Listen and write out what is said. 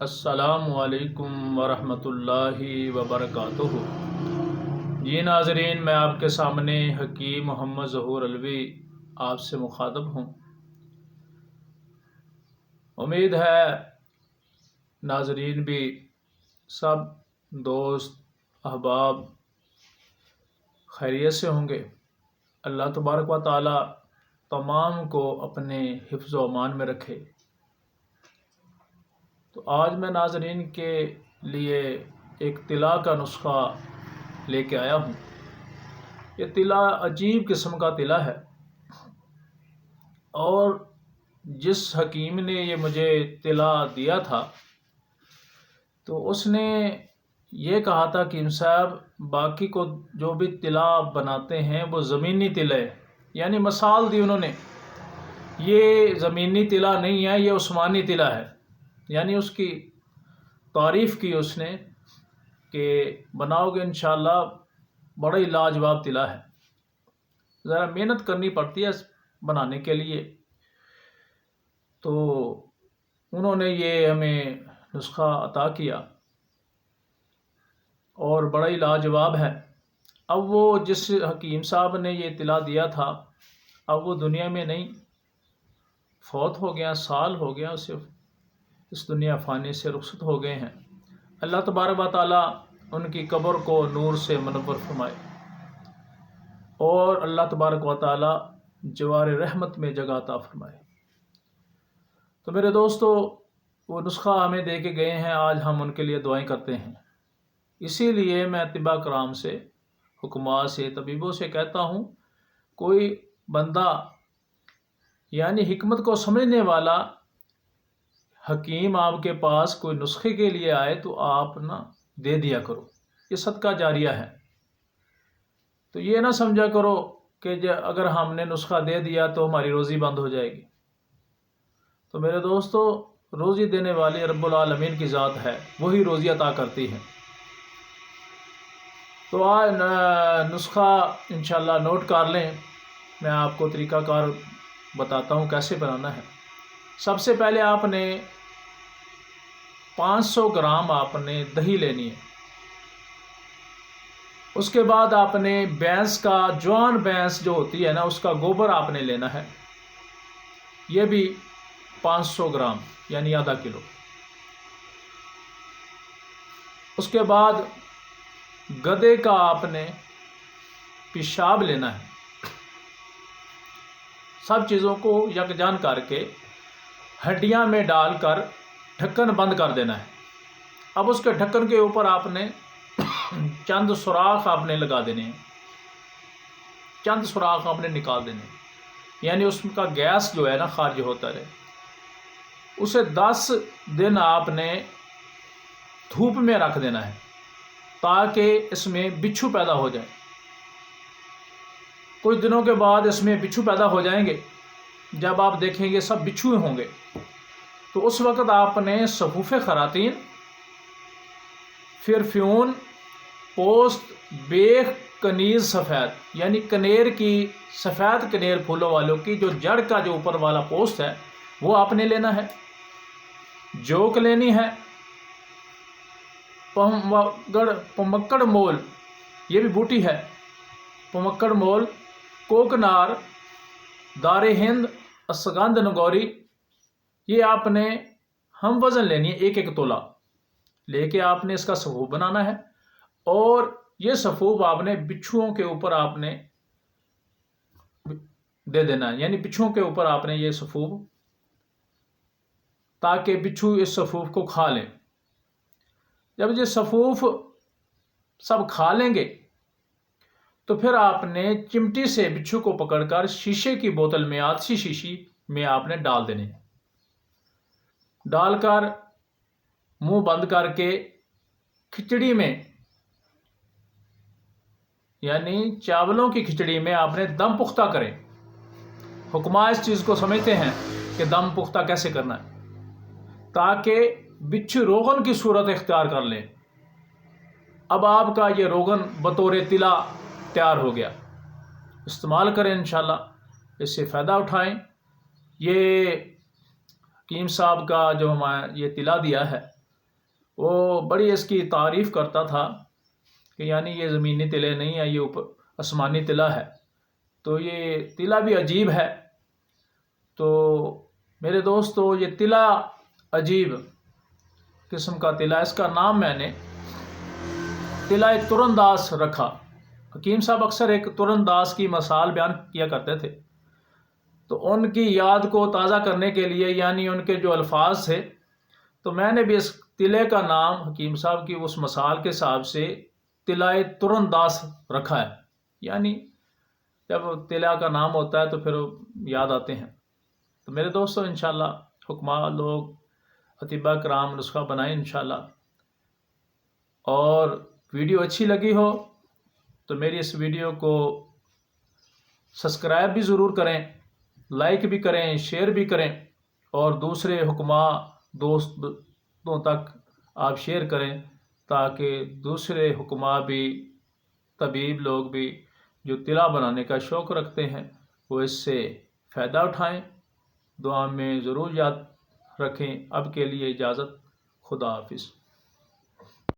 السلام علیکم ورحمۃ اللہ وبرکاتہ۔ جی ناظرین، میں آپ کے سامنے حکیم محمد ظہور علوی آپ سے مخاطب ہوں۔ امید ہے ناظرین بھی سب دوست احباب خیریت سے ہوں گے۔ اللہ تبارک و تعالی تمام کو اپنے حفظ و امان میں رکھے۔ تو آج میں ناظرین کے لیے ایک طلا کا نسخہ لے کے آیا ہوں۔ یہ طلا عجیب قسم کا طلا ہے، اور جس حکیم نے یہ مجھے طلا دیا تھا تو اس نے یہ کہا تھا کہ صاحب باقی کو جو بھی طلا بناتے ہیں وہ زمینی طلا ہے، یعنی مثال دی انہوں نے، یہ زمینی طلا نہیں ہے، یہ عثمانی طلا ہے، یعنی اس کی تعریف کی اس نے کہ بناؤ گے انشاءاللہ بڑا ہی لاجواب طلا ہے، ذرا محنت کرنی پڑتی ہے بنانے کے لیے۔ تو انہوں نے یہ ہمیں نسخہ عطا کیا اور بڑا ہی لاجواب ہے۔ اب وہ جس حکیم صاحب نے یہ طلا دیا تھا اب وہ دنیا میں نہیں، فوت ہو گیا، سال ہو گیا اسے اس دنیا فانی سے رخصت ہو گئے ہیں۔ اللہ تبارک و تعالی ان کی قبر کو نور سے منور فرمائے، اور اللہ تبارک و تعالی جوار رحمت میں جگہ عطا فرمائے۔ تو میرے دوستو، وہ نسخہ ہمیں دے کے گئے ہیں، آج ہم ان کے لیے دعائیں کرتے ہیں۔ اسی لیے میں طباء کرام سے، حکماء سے، طبیبوں سے کہتا ہوں، کوئی بندہ یعنی حکمت کو سمجھنے والا حکیم آپ کے پاس کوئی نسخے کے لیے آئے تو آپ دے دیا کرو، یہ صدقہ جاریہ ہے۔ تو یہ نہ سمجھا کرو کہ اگر ہم نے نسخہ دے دیا تو ہماری روزی بند ہو جائے گی۔ تو میرے دوستو، روزی دینے والی رب العالمین کی ذات ہے، وہی روزی عطا کرتی ہے۔ تو آج نسخہ انشاءاللہ نوٹ کر لیں، میں آپ کو طریقہ کار بتاتا ہوں کیسے بنانا ہے۔ سب سے پہلے آپ نے 500 گرام آپ نے دہی لینی ہے۔ اس کے بعد آپ نے بھینس کا، جوان بھینس جو ہوتی ہے اس کا گوبر آپ نے لینا ہے، یہ بھی 500 گرام یعنی آدھا کلو۔ اس کے بعد گدھے کا آپ نے پیشاب لینا ہے۔ سب چیزوں کو یکجان کر کے ہڈیاں میں ڈال کر ڈھکن بند کر دینا ہے۔ اب اس کے ڈھکن کے اوپر آپ نے چند سوراخ آپ نے لگا دینے ہیں، چند سوراخ آپ نے نکال دینے ہیں، یعنی اس کا گیس جو ہے خارج ہوتا رہے۔ اسے 10 دن آپ نے دھوپ میں رکھ دینا ہے تاکہ اس میں بچھو پیدا ہو جائیں۔ کچھ دنوں کے بعد اس میں بچھو پیدا ہو جائیں گے، جب آپ دیکھیں گے سب بچھو ہوں گے تو اس وقت آپ نے صفوف خراتین، پھر فیون، پوست، بیخ، کنیز سفید یعنی کنیر کی، سفید کنیر پھولوں والوں کی جو جڑ کا جو اوپر والا پوست ہے وہ آپ نے لینا ہے، جوک لینی ہے، پمکڑ مول، یہ بھی بوٹی ہے، پمکڑ مول، کوکنار، دار ہند، اسگند نگوری، یہ آپ نے ہم وزن لینی ہے، 1-1 تولہ لے کے آپ نے اس کا صفوف بنانا ہے، اور یہ صفوف آپ نے بچھوؤں کے اوپر آپ نے دے دینا ہے، یعنی بچھوؤں کے اوپر آپ نے یہ صفوف، تاکہ بچھو اس صفوف کو کھا لیں۔ جب یہ صفوف سب کھا لیں گے تو پھر آپ نے چمٹی سے بچھو کو پکڑ کر شیشے کی بوتل میں، آتشی شیشی میں آپ نے ڈال دینے ہیں، ڈال کر منہ بند کر کے کھچڑی میں یعنی چاولوں کی کھچڑی میں آپ نے دم پختہ کریں۔ حکماء اس چیز کو سمجھتے ہیں کہ دم پختہ کیسے کرنا ہے، تاکہ بچھو روغن کی صورت اختیار کر لیں۔ اب آپ کا یہ روغن بطور طلا تیار ہو گیا، استعمال کریں انشاءاللہ، اس سے فائدہ اٹھائیں۔ یہ حکیم صاحب کا جو ہمیں یہ طلا دیا ہے وہ بڑی اس کی تعریف کرتا تھا کہ یعنی یہ زمینی تلے نہیں ہے، یہ اوپر آسمانی تلا ہے، تو یہ تلا بھی عجیب ہے۔ تو میرے دوستو، یہ تلا عجیب قسم کا تلا، اس کا نام میں نے تلا ترنداس رکھا۔ حکیم صاحب اکثر ایک ترنداس کی مثال بیان کیا کرتے تھے، تو ان کی یاد کو تازہ کرنے کے لیے، یعنی ان کے جو الفاظ تھے، تو میں نے بھی اس تلے کا نام حکیم صاحب کی اس مثال کے حساب سے تلا ترنداس رکھا ہے۔ یعنی جب تلا کا نام ہوتا ہے تو پھر یاد آتے ہیں۔ تو میرے دوستو، انشاءاللہ حکماء لوگ، اطباء کرام نسخہ بنائیں انشاءاللہ۔ اور ویڈیو اچھی لگی ہو تو میری اس ویڈیو کو سبسکرائب بھی ضرور کریں، لائک بھی کریں، شیئر بھی کریں، اور دوسرے حکماء دوستوں تک آپ شیئر کریں، تاکہ دوسرے حکماء بھی، طبیب لوگ بھی جو تلا بنانے کا شوق رکھتے ہیں، وہ اس سے فائدہ اٹھائیں۔ دعا میں ضرور یاد رکھیں۔ اب کے لیے اجازت، خدا حافظ۔